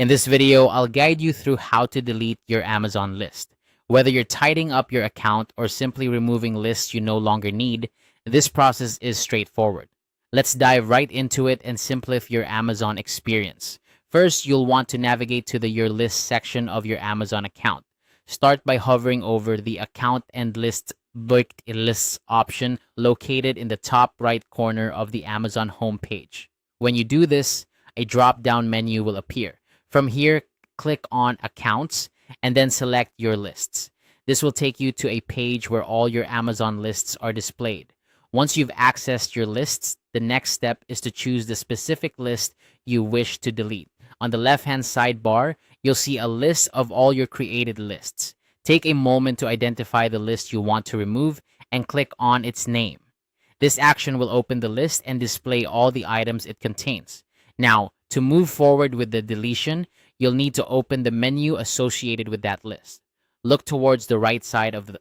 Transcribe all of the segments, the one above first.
In this video, I'll guide you through how to delete your Amazon list. Whether you're tidying up your account or simply removing lists you no longer need, this process is straightforward. Let's dive right into it and simplify your Amazon experience. First, you'll want to navigate to the Your List section of your Amazon account. Start by hovering over the Account and List Booked Lists option located in the top right corner of the Amazon homepage. When you do this, a drop-down menu will appear. From here, click on Accounts and then select Your Lists. This will take you to a page where all your Amazon lists are displayed. Once you've accessed your lists, the next step is to choose the specific list you wish to delete. On the left-hand sidebar, you'll see a list of all your created lists. Take a moment to identify the list you want to remove and click on its name. This action will open the list and display all the items it contains. Now, to move forward with the deletion, you'll need to open the menu associated with that list. Look towards the right side of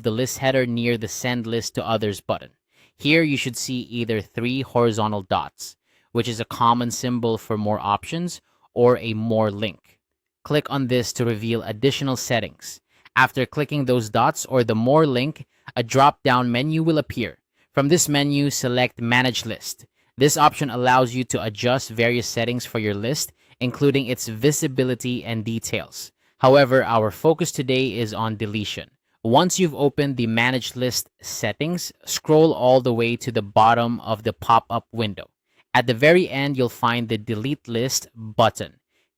the list header near the Send List to Others button. Here you should see either 3 horizontal dots, which is a common symbol for more options, or a More link. Click on this to reveal additional settings. After clicking those dots or the More link, a drop-down menu will appear. From this menu, select Manage List. This option allows you to adjust various settings for your list, including its visibility and details. However, our focus today is on deletion. Once you've opened the Manage List settings, scroll all the way to the bottom of the pop-up window. At the very end, you'll find the Delete List button.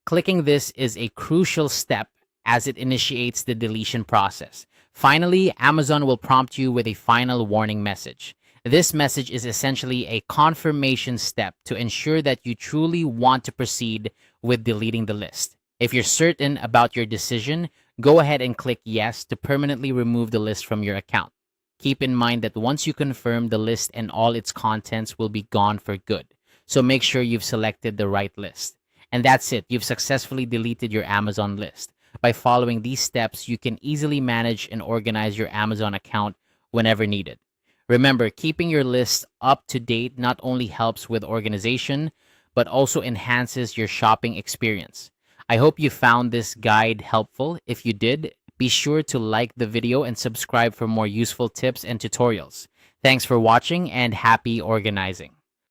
Clicking this is a crucial step as it initiates the deletion process. Finally, Amazon will prompt you with a final warning message. This message is essentially a confirmation step to ensure that you truly want to proceed with deleting the list. If you're certain about your decision, go ahead and click Yes to permanently remove the list from your account. Keep in mind that once you confirm, the list and all its contents will be gone for good. So make sure you've selected the right list. And that's it. You've successfully deleted your Amazon list. By following these steps, you can easily manage and organize your Amazon account whenever needed. Remember, keeping your list up to date not only helps with organization, but also enhances your shopping experience. I hope you found this guide helpful. If you did, be sure to like the video and subscribe for more useful tips and tutorials. Thanks for watching and happy organizing.